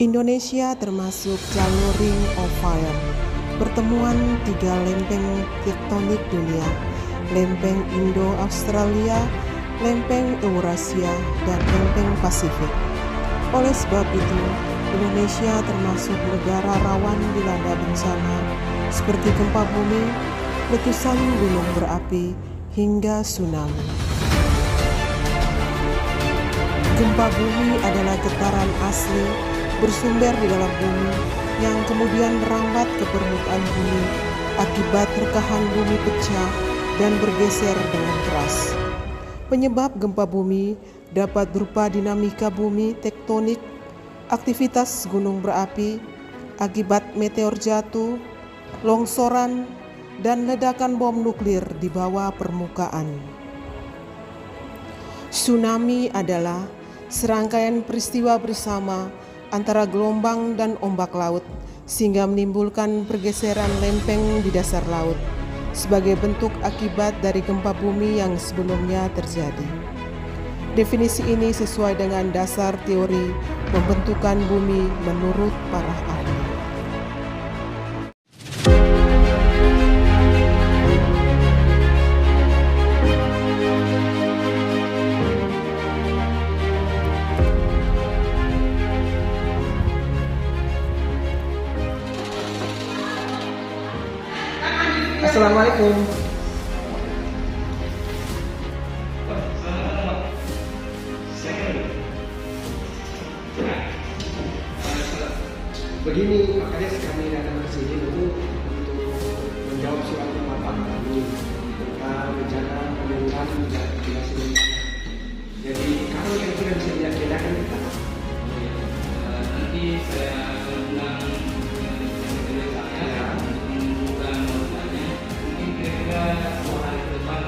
Indonesia termasuk jalur Ring of Fire, pertemuan tiga lempeng tektonik dunia, lempeng Indo-Australia, lempeng Eurasia, dan lempeng Pasifik. Oleh sebab itu, Indonesia termasuk negara rawan dilanda bencana seperti gempa bumi, letusan gunung berapi, hingga tsunami. Gempa bumi adalah getaran asli bersumber di dalam bumi yang kemudian merambat ke permukaan bumi akibat rekahan bumi pecah dan bergeser dengan keras. Penyebab gempa bumi dapat berupa dinamika bumi tektonik, aktivitas gunung berapi, akibat meteor jatuh, longsoran, dan ledakan bom nuklir di bawah permukaan. Tsunami adalah serangkaian peristiwa bersama antara gelombang dan ombak laut sehingga menimbulkan pergeseran lempeng di dasar laut sebagai bentuk akibat dari gempa bumi yang sebelumnya terjadi. Definisi ini sesuai dengan dasar teori pembentukan bumi menurut para ahli. Assalamualaikum. Begini, makanya kami datang ke sini untuk menjawab soal Bapak kami tentang rencana pemerintahan migrasi lingkungan. Jadi kalau yang tidak bisa diadakan kita nanti saya undang saya menunjukkan modalnya mungkin kira-kira 2 hari ke depan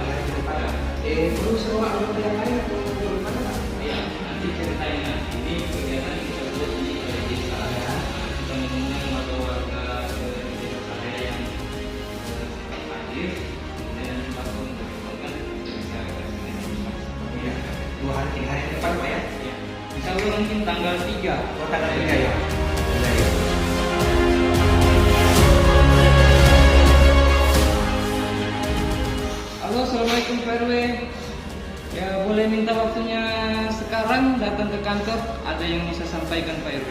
perlu sewa anggota yang lain atau bagaimana Pak? ya nanti ceritain nanti ini kegiatan kita buat di desa ya. Kita mengundang warga-warga ke desa saya yang hadir dan langsung berkembangkan bisa Iya, 2 hari 3 hari ke depan Pak ya? ya. Insya Allah mungkin tanggal 3 Tanggal 3 ya? Halo, Assalamualaikum Pak RW. Ya, boleh minta waktunya sekarang datang ke kantor. Ada yang bisa sampaikan Pak RW.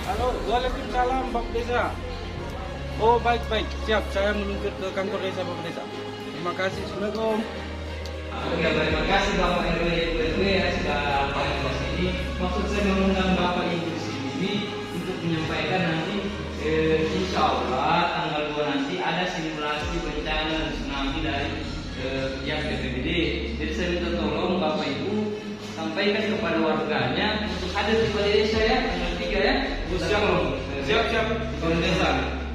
Halo, waalaikumsalam Bapak Desa. Oh baik, siap. Saya menuju ke kantor desa Bapak Desa. Terima kasih. Assalamualaikum. Oke, terima kasih Bapak RW Ibu RW ya sudah hadir ke sini. Maksud saya mengundang Bapak Ibu di sini untuk menyampaikan nanti insya Allah tanggal 2 nanti ada simulasi bencana dan tsunami dari pihak BPBD. Jadi saya minta tolong Bapak Ibu sampaikan kepada warganya untuk hadir di balai desa ya tanggal 3 ya. Siap. Bapak Desa.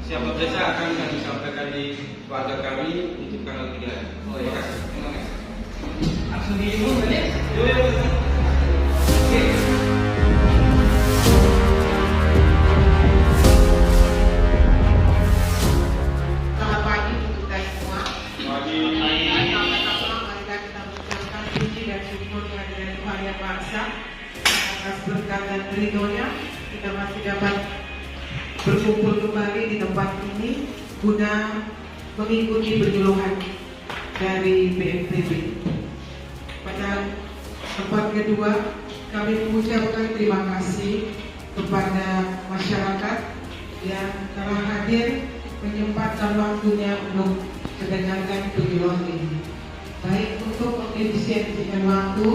Siap Bapak Desa akan kami sampaikan di warga kami untuk tanggal 3. Oh ya. Terima kasih. Langsung diumumkan ya. Oke. Selamat pagi untuk kita semua. Pagi. Marilah kita mengucapkan puji dan syukur kehadiran Tuhan Yang Maha Esa atas berkat dan ridho-Nya kita masih dapat berkumpul kembali di tempat ini guna mengikuti penyuluhan dari BNPB. Pada tempat kedua, kami mengucapkan terima kasih kepada masyarakat yang telah hadir menyempatkan waktunya untuk mendengarkan penyuluhan ini. Baik untuk mengefisiensikan waktu,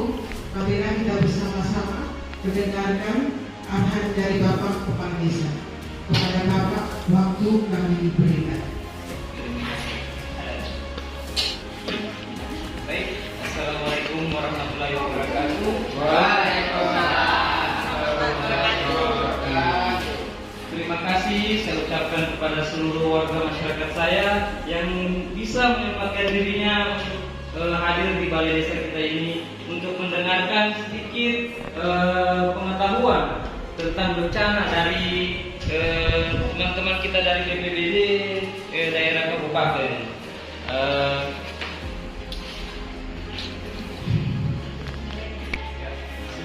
marilah kita bersama-sama mendengarkan arahan dari Bapak Kepala Desa. Kepada Bapak, waktu kami berikan. Baik, Assalamualaikum warahmatullahi wabarakatuh. Terima kasih saya ucapkan kepada seluruh warga masyarakat saya yang bisa menyempatkan dirinya untuk hadir di balai desa kita ini untuk mendengarkan sedikit pengetahuan tentang bencana dari teman-teman kita dari BPBD daerah kabupaten.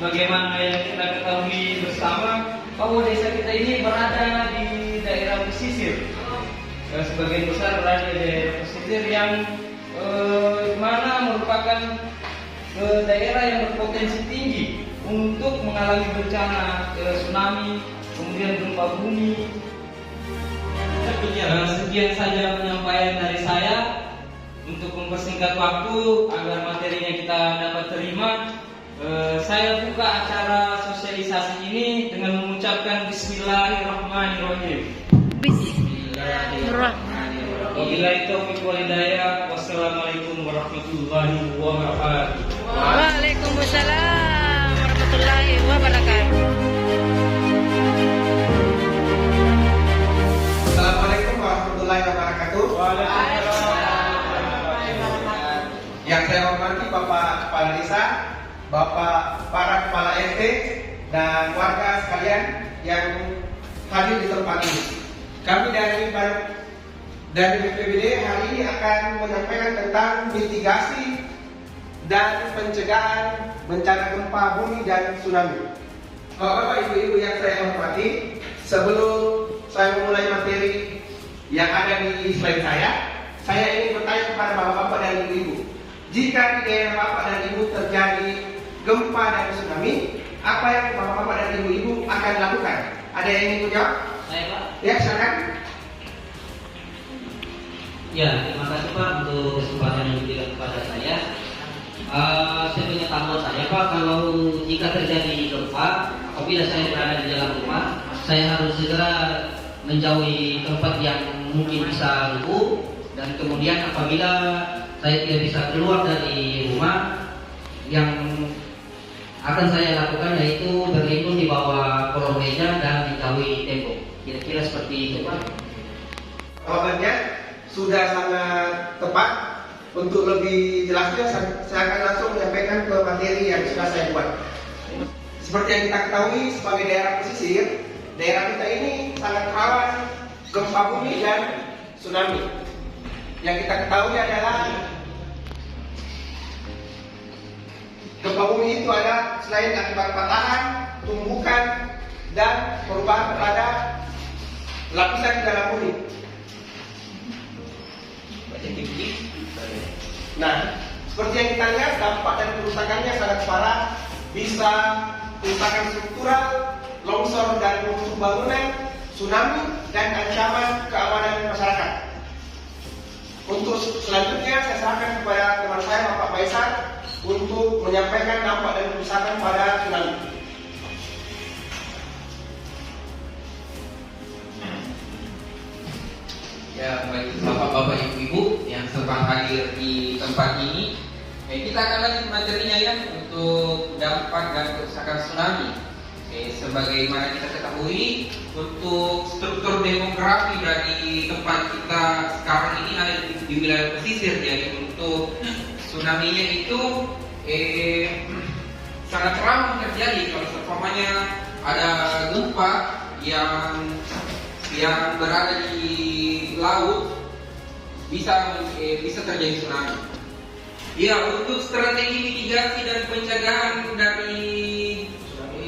sebagaimana yang kita ketahui bersama bahwa desa kita ini berada di daerah pesisir. Sebagian besar berada di daerah pesisir yang mana merupakan daerah yang berpotensi tinggi untuk mengalami bencana tsunami, kemudian gempa bumi. Sekian saja penyampaian dari saya. Untuk mempersingkat waktu agar materinya kita dapat terima, saya buka acara sosialisasi ini dengan mengucapkan Bismillahirrahmanirrahim. Bismillahirrahmanirrahim. Wabillahi taufiq wal hidayah. Wassalamualaikum warahmatullahi wabarakatuh. Waalaikumsalam warahmatullahi wabarakatuh. Assalamualaikum warahmatullahi wabarakatuh. Yang saya hormati Bapak Kepala Desa, Bapak para Kepala RT, dan warga sekalian yang hadir di tempat ini. Kami dari BPBD hari ini akan menyampaikan tentang mitigasi dan pencegahan bencana gempa bumi dan tsunami. Bapak Ibu yang saya hormati, sebelum saya memulai materi yang ada di slide saya ingin bertanya kepada Bapak-Bapak dan Ibu-Ibu. Jika di daerah Bapak dan Ibu terjadi gempa dan tsunami, apa yang Bapak-Bapak dan Ibu-Ibu akan lakukan? Ada yang ingin menjawab? Saya, Pak. Ya, silakan. Ya, terima kasih Pak untuk kesempatan yang diberikan kepada saya. Saya punya tambahan saya Pak, kalau jika terjadi gempa, apabila saya berada di dalam rumah, saya harus segera menjauhi tempat yang mungkin bisa lumpuh, dan kemudian apabila saya tidak bisa keluar dari rumah, yang akan saya lakukan yaitu berlindung di bawah kolong meja dan menjauhi tembok. Kira-kira seperti itu Pak. Jawabannya sudah sangat tepat. Untuk lebih jelasnya saya akan langsung menyampaikan ke materi yang sudah saya buat. Seperti yang kita ketahui sebagai daerah pesisir, daerah kita ini sangat rawan gempa bumi dan tsunami. Yang kita ketahui adalah gempa bumi itu ada selain akibat patahan, tumbukan, dan perubahan pada lapisan di dalam bumi. Nah, seperti yang kita lihat, dampak dan kerusakannya sangat parah, bisa kerusakan struktural, longsor dan runtuh bangunan, tsunami, dan ancaman keamanan masyarakat. Untuk selanjutnya saya serahkan kepada teman saya Bapak Faisal untuk menyampaikan dampak dan kerusakan pada tsunami. Ya, baik Bapak-Bapak, Ibu-Ibu yang sempat hadir di tempat ini, kita akan lanjut materinya ya untuk dampak dan kerusakan tsunami. Sebagaimana kita ketahui, untuk struktur demografi dari tempat kita sekarang ini ada di wilayah pesisir, jadi untuk tsunami-nya itu sangat rawan terjadi kalau seumpamanya ada gempa yang berada di laut, bisa terjadi tsunami. Ya, untuk strategi mitigasi dan pencegahan dari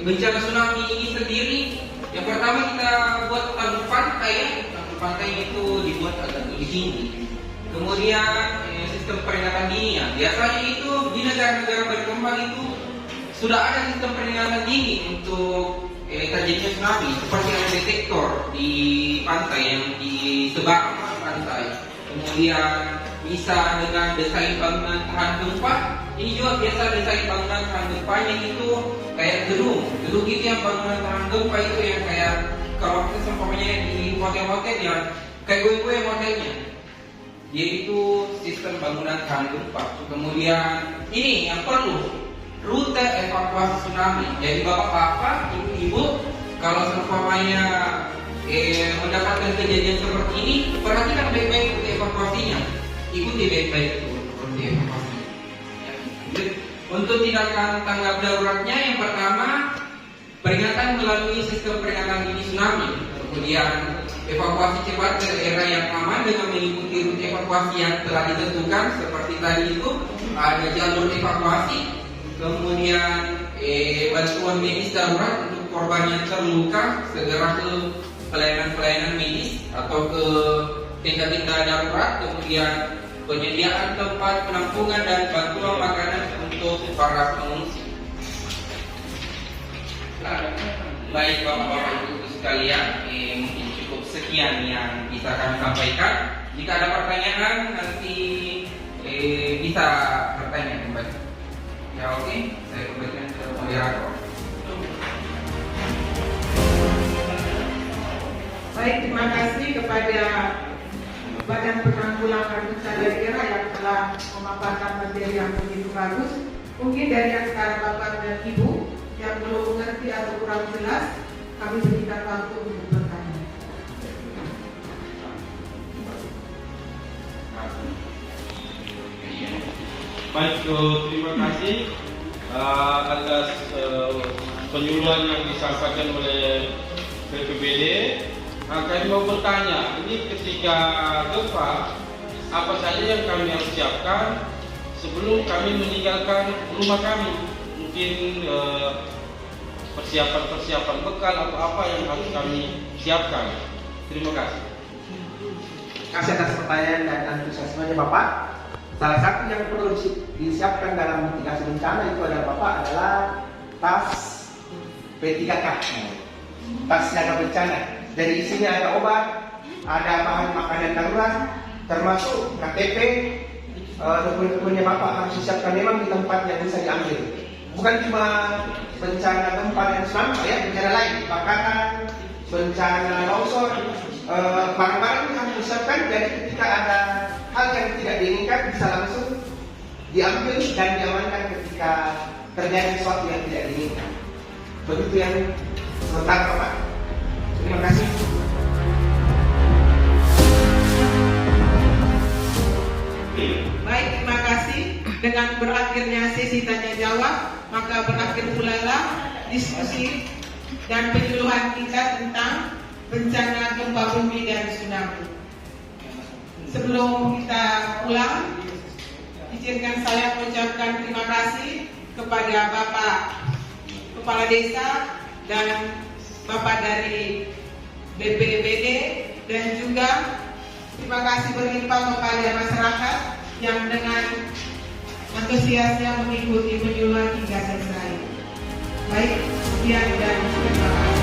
bencana tsunami ini sendiri, yang pertama kita buat tanggul pantai. Tanggul pantai itu dibuat agak lebih tinggi. Kemudian sistem peringatan dini ya. Biasanya itu di negara-negara berkembang itu sudah ada sistem peringatan dini untuk terjadinya tsunami, seperti ada detektor di pantai yang disebar di pantai. Kemudian bisa dengan desain bangunan tahan gempa. Ini juga biasa desain bangunan tahan gempanya itu kayak gedung itu yang bangunan tahan gempa itu yang kayak kalau kita seumpamanya di hotel-hotel yang kayak gue hotelnya. Dia itu sistem bangunan tahan gempa. Kemudian ini yang perlu, rute evakuasi tsunami. Jadi bapak-bapak, ibu-ibu, kalau seumpamanya mendapatkan kejadian seperti ini, perhatikan baik-baik rute evakuasinya. Ikuti baik-baik rute evakuasinya. Untuk tindakan tanggap daruratnya, yang pertama peringatan melalui sistem peringatan dini tsunami. Kemudian evakuasi cepat ke daerah yang aman dengan mengikuti rute evakuasi yang telah ditentukan. Seperti tadi itu ada jalur evakuasi. Kemudian bantuan medis darurat untuk korban yang terluka, segera ke pelayanan-pelayanan medis atau ke tenda-tenda darurat, kemudian penyediaan tempat penampungan dan bantuan makanan untuk para pengungsi. Baik Bapak-Bapak Ibu sekalian, mungkin cukup sekian yang bisa kami sampaikan. Jika ada pertanyaan nanti bisa bertanya kembali. Ya oke, saya kembalikan ke moderator. Baik, terima kasih kepada Badan Penanggulangan Bencana Daerah yang telah memaparkan materi yang begitu bagus. Mungkin dari antara Bapak dan Ibu yang belum mengerti atau kurang jelas, kami berikan waktu untuk bertanya. Baik, terima kasih atas penyuluhan yang disampaikan oleh BPBD. Kami mau bertanya, ini ketika gempa, apa saja yang kami harus siapkan sebelum kami meninggalkan rumah kami? Mungkin persiapan-persiapan bekal atau apa yang harus kami siapkan. Terima kasih. Kasih atas pertanyaan dan antusiasmenya Bapak. Salah satu yang perlu disiapkan dalam mitigasi bencana itu adalah tas P3K, tas siaga bencana. Dari isinya ada obat, ada bahan makanan darurat, termasuk KTP, dokumen-dokumennya Bapak harus disiapkan memang di tempat yang bisa diambil. Bukan cuma bencana gempa dan tsunami, ya, bencana lain, kebakaran, bencana longsor, barang-barang yang harus disiapkan. Jadi ketika ada hal yang tidak diinginkan bisa langsung diambil dan diamankan ketika terjadi sesuatu yang tidak diinginkan. Begitu yang sementara Pak. Terima kasih. Baik, terima kasih. Dengan berakhirnya sesi tanya jawab, maka berakhir pula lah diskusi dan penyuluhan kita tentang bencana gempa bumi dan tsunami. Sebelum kita pulang, izinkan saya mengucapkan terima kasih kepada Bapak Kepala Desa dan Bapak dari BPBD, dan juga terima kasih berlimpah kepada masyarakat yang dengan antusiasnya mengikuti penyuluhan hingga selesai. Baik, sekian dan terima kasih.